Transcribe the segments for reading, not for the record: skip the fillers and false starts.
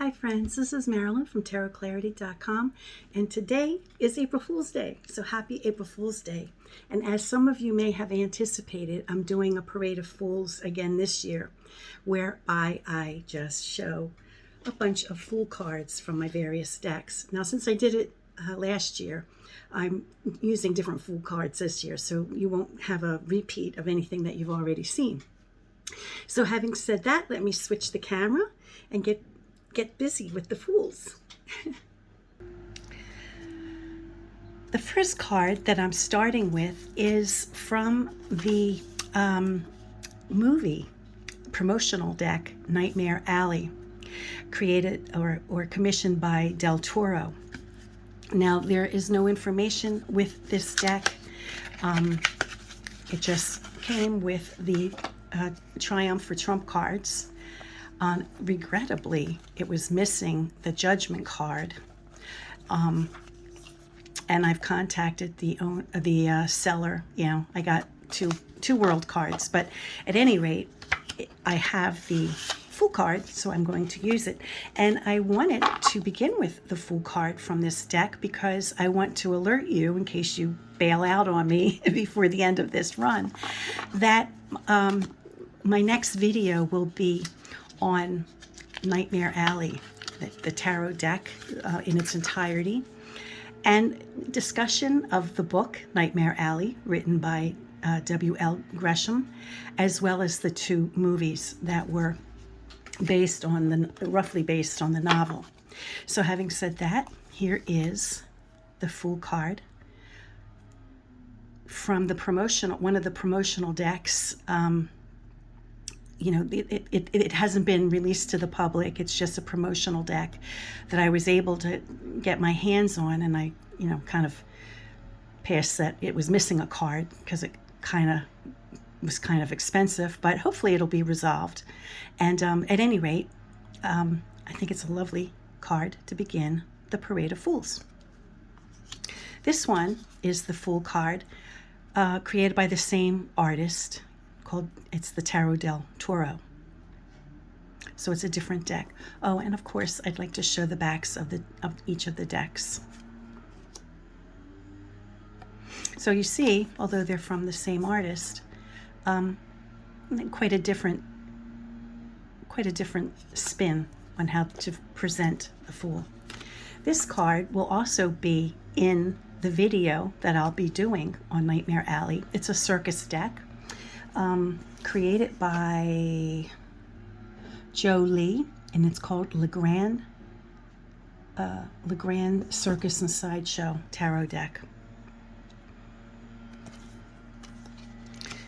Hi friends, this is Marilyn from tarotclarity.com, and today is April Fool's Day, so happy April Fool's Day. And as some of you may have anticipated, I'm doing a parade of fools again this year, whereby I just show a bunch of fool cards from my various decks. Now since I did it last year, I'm using different fool cards this year, so you won't have a repeat of anything that you've already seen. So having said that, let me switch the camera and get busy with the fools. The first card that I'm starting with is from the movie Promotional Deck, Nightmare Alley, created or commissioned by Toro. Now, there is no information with this deck. It just came with the Triumph for Trump cards. Regrettably, it was missing the Judgment card, and I've contacted the seller. You know, I got two world cards, but at any rate, I have the Fool card, so I'm going to use it. And I wanted to begin with the Fool card from this deck because I want to alert you, in case you bail out on me before the end of this run, that my next video will be on Nightmare Alley, the tarot deck in its entirety, and discussion of the book Nightmare Alley, written by W.L. Gresham, as well as the two movies that were roughly based on the novel. So having said that, here is the Fool card from the one of the promotional decks. You know, it hasn't been released to the public. It's just a promotional deck that I was able to get my hands on, and I, kind of passed that it was missing a card because it was kind of expensive, but hopefully it'll be resolved. And at any rate, I think it's a lovely card to begin the Parade of Fools. This one is the Fool card, created by the same artist. It's the Tarot del Toro. So it's a different deck. Oh, and of course, I'd like to show the backs of each of the decks. So you see, although they're from the same artist, quite a different spin on how to present the Fool. This card will also be in the video that I'll be doing on Nightmare Alley. It's a circus deck. Created by Joe Lee, and it's called Legrand Circus and Sideshow Tarot Deck.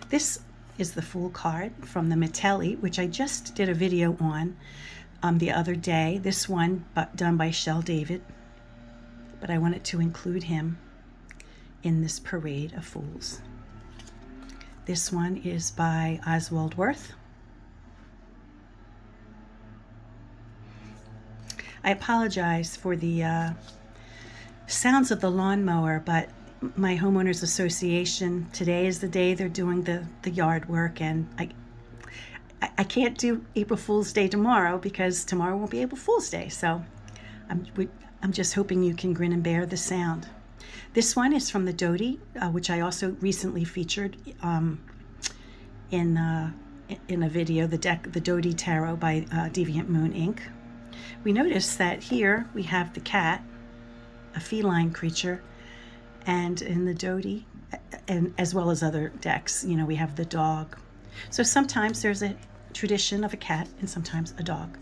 This is the Fool card from the Matelli, which I just did a video on the other day. This one done by Shel David, but I wanted to include him in this Parade of Fools. This one is by Oswald Worth. I apologize for the sounds of the lawnmower, but my homeowners association, today is the day they're doing the yard work, and I can't do April Fool's Day tomorrow because tomorrow won't be April Fool's Day. So I'm just hoping you can grin and bear the sound. This one is from the Dodi, which I also recently featured in a video, the Dodi Tarot by Deviant Moon Inc. We notice that here we have the cat, a feline creature, and in the Dodi, and as well as other decks, we have the dog. So sometimes there's a tradition of a cat and sometimes a dog.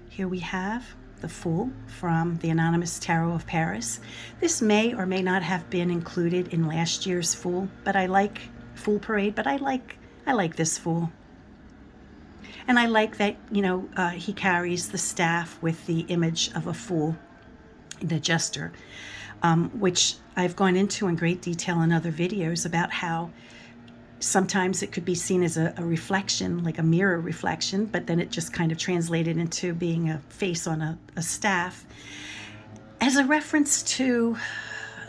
Here we have the Fool from the Anonymous Tarot of Paris. This may or may not have been included in last year's Fool, but I like Fool Parade, but I like this Fool. And I like that, he carries the staff with the image of a fool, the jester, which I've gone into in great detail in other videos about how sometimes it could be seen as a reflection, like a mirror reflection, but then it just kind of translated into being a face on a staff, as a reference to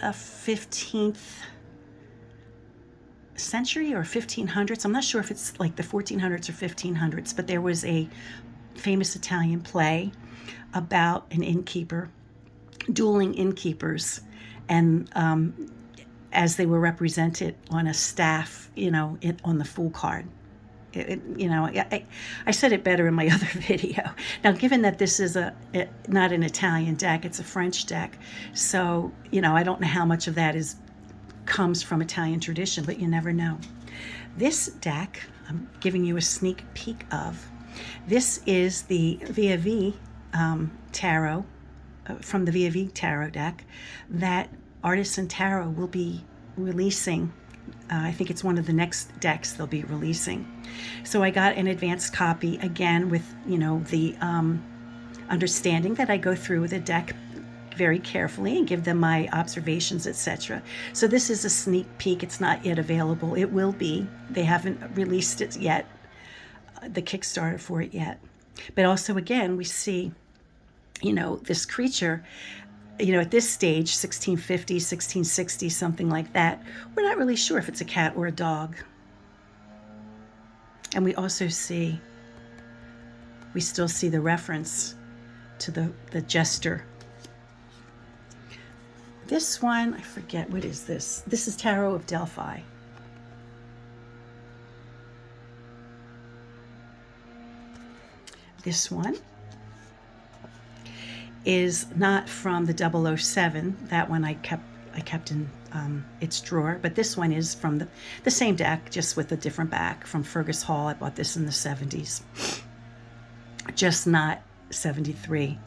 a 15th century or 1500s. I'm not sure if it's like the 1400s or 1500s, but there was a famous Italian play about an innkeeper, dueling innkeepers, and as they were represented on a staff, on the Fool card. I said it better in my other video. Now, given that this is not an Italian deck, it's a French deck, so, I don't know how much of that comes from Italian tradition, but you never know. This deck, I'm giving you a sneak peek of. This is the Viavi Tarot, from the Viavi Tarot deck, that Artisan Tarot will be releasing. I think it's one of the next decks they'll be releasing. So I got an advanced copy, again, with, the understanding that I go through the deck very carefully and give them my observations, etc. So this is a sneak peek. It's not yet available. It will be. They haven't released it yet, the Kickstarter for it yet. But also, again, we see, this creature, at this stage, 1650, 1660, something like that, we're not really sure if it's a cat or a dog. And we also see, we still see the reference to the jester. This one, I forget, what is this? This is Tarot of Delphi. This one is not from the 007. That one I kept in its drawer, but this one is from the same deck, just with a different back, from Fergus Hall. I bought this in the 70s, just not 73.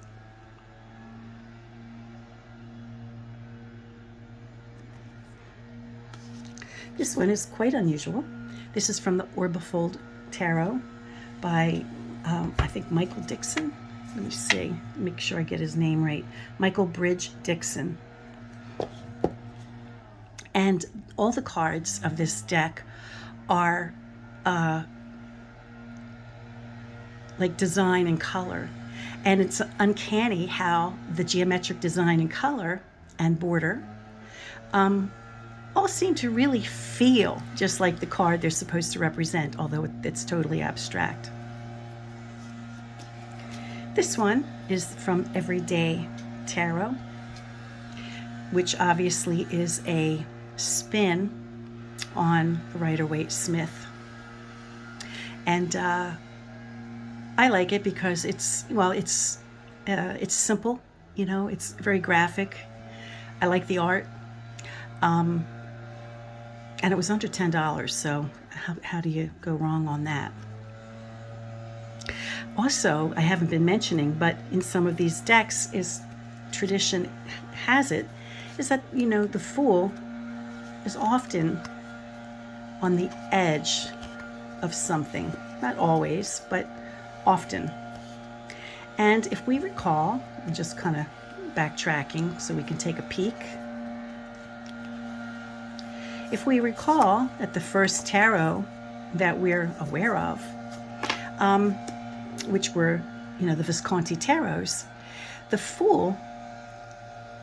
This one is quite unusual. This is from the Orbifold Tarot by, I think, Michael Dixon. Let me see, make sure I get his name right. Michael Bridge Dixon. And all the cards of this deck are like design and color. And it's uncanny how the geometric design and color and border all seem to really feel just like the card they're supposed to represent, although it's totally abstract. This one is from Everyday Tarot, which obviously is a spin on Rider-Waite-Smith. And I like it because it's simple, it's very graphic. I like the art. And it was under $10, so how do you go wrong on that? Also, I haven't been mentioning, but in some of these decks, is tradition has it, is that, the Fool is often on the edge of something. Not always, but often. And if we recall, I'm just kind of backtracking so we can take a peek. If we recall that the first tarot that we're aware of, which were, the Visconti tarots, the Fool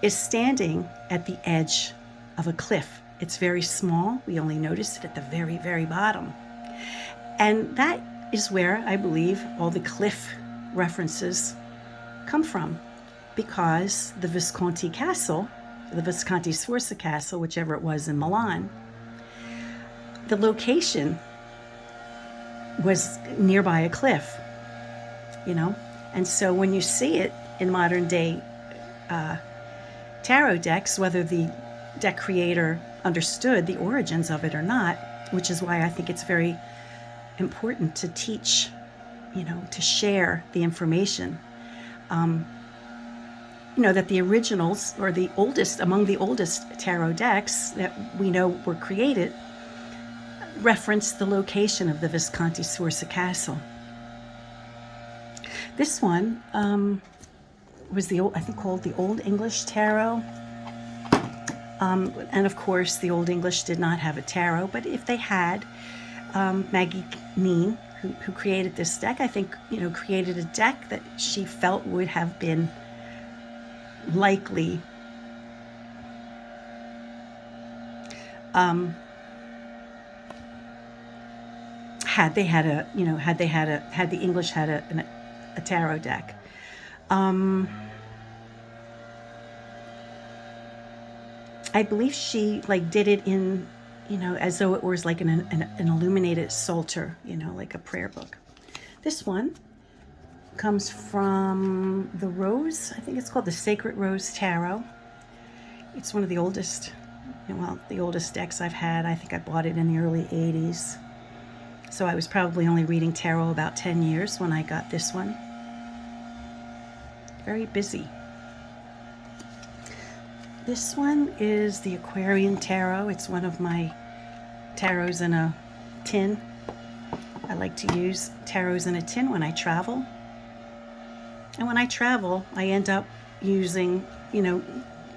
is standing at the edge of a cliff. It's very small. We only notice it at the very, very bottom. And that is where I believe all the cliff references come from, because the Visconti castle, the Visconti Sforza castle, whichever it was in Milan, the location was nearby a cliff, And so when you see it in modern day tarot decks, whether the deck creator understood the origins of it or not, which is why I think it's very important to teach, to share the information, that the originals, or the oldest, among the oldest tarot decks that we know were created, reference the location of the Visconti Sforza castle. This one was I think called the Old English Tarot. And of course, the Old English did not have a tarot, but if they had, Maggie Neen, who created this deck, I think, created a deck that she felt would have been likely had the English had a tarot deck. I believe she like did it in, as though it was like an illuminated psalter, like a prayer book. This one comes from the Rose, I think it's called the Sacred Rose Tarot. It's one of the oldest, the oldest decks I've had. I think I bought it in the early 80s. So I was probably only reading tarot about 10 years when I got this one. Very busy. This one is the Aquarius Tarot. It's one of my tarots in a tin. I like to use tarots in a tin when I travel. And when I travel, I end up using,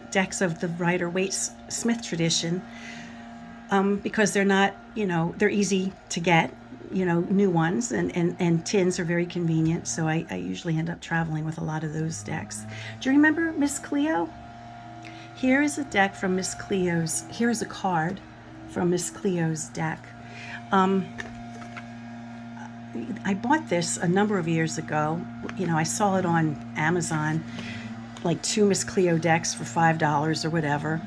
decks of the Rider-Waite-Smith tradition because they're not, they're easy to get, new ones, and tins are very convenient. So I usually end up traveling with a lot of those decks. Do you remember Miss Cleo? Here is a deck from Miss Cleo's, here's a card from Miss Cleo's deck. I bought this a number of years ago. I saw it on Amazon, like 2 Miss Cleo decks for $5 or whatever.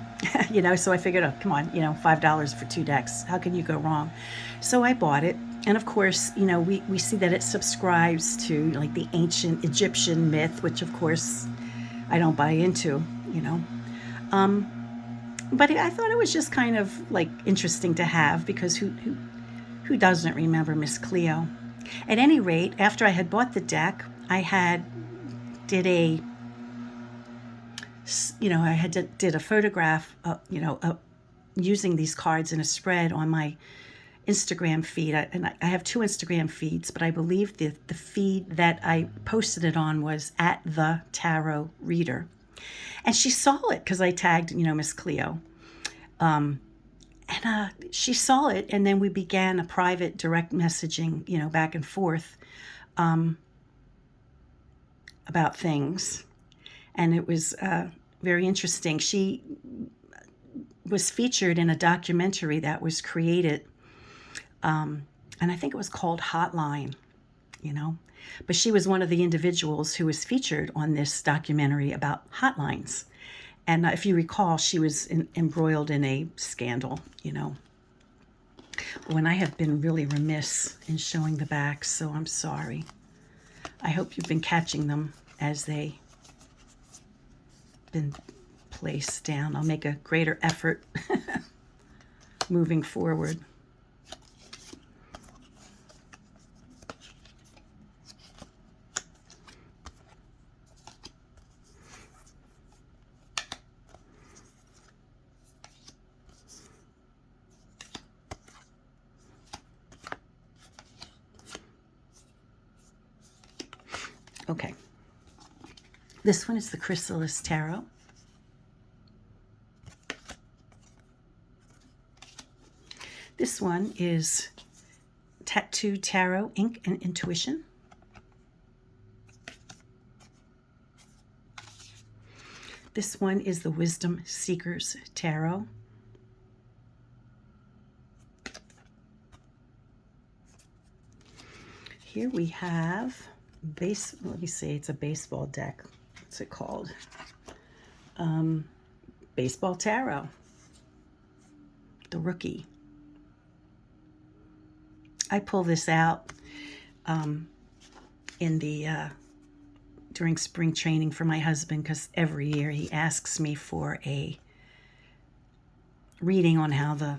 So I figured, oh, come on, $5 for 2 decks. How can you go wrong? So I bought it. And of course, we see that it subscribes to like the ancient Egyptian myth, which of course I don't buy into, But I thought it was just kind of like interesting to have, because who doesn't remember Miss Cleo? At any rate, after I had bought the deck, I did a photograph, using these cards in a spread on my Instagram feed. I have 2 Instagram feeds, but I believe the feed that I posted it on was at the Tarot Reader. And she saw it because I tagged, Miss Cleo. And she saw it, and then we began a private direct messaging, back and forth about things. And it was very interesting. She was featured in a documentary that was created, and I think it was called Hotline, But she was one of the individuals who was featured on this documentary about hotlines. And if you recall, she was embroiled in a scandal, When I have been really remiss in showing the backs, so I'm sorry. I hope you've been catching them as they been placed down. I'll make a greater effort moving forward. Okay, this one is the Chrysalis Tarot. This one is Tattoo Tarot, Ink and Intuition. This one is the Wisdom Seekers Tarot. Here we have let me see, it's a baseball deck. What's it called? Baseball Tarot. The Rookie. I pull this out in the during spring training for my husband, because every year he asks me for a reading on how the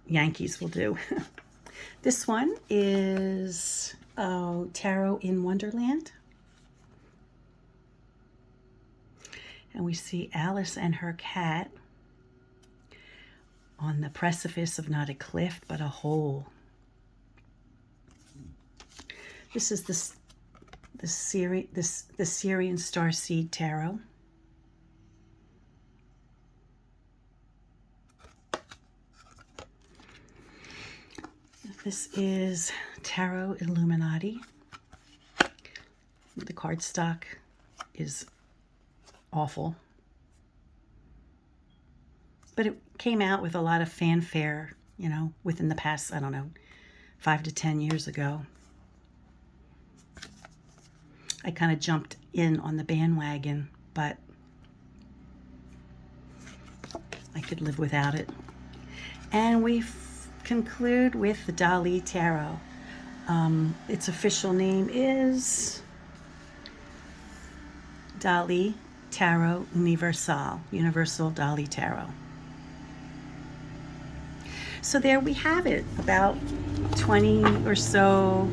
Yankees will do. This one is Tarot in Wonderland. And we see Alice and her cat on the precipice of not a cliff, but a hole. This is the Syrian Starseed Tarot. This is Tarot Illuminati. The cardstock is awful, but it came out with a lot of fanfare, within the past, 5 to 10 years ago. I kind of jumped in on the bandwagon, but I could live without it. And we conclude with the Dali Tarot. Its official name is Dali Tarot Universal, Universal Dali Tarot. So there we have it, about 20 or so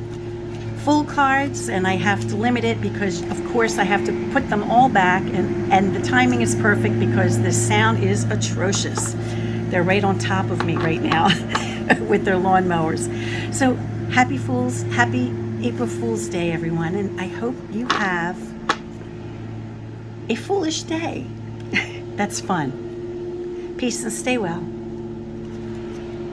full cards, and I have to limit it because, of course, I have to put them all back, and the timing is perfect because the sound is atrocious. They're right on top of me right now with their lawnmowers. So happy April Fool's Day, everyone, and I hope you have a foolish day. That's fun. Peace and stay well.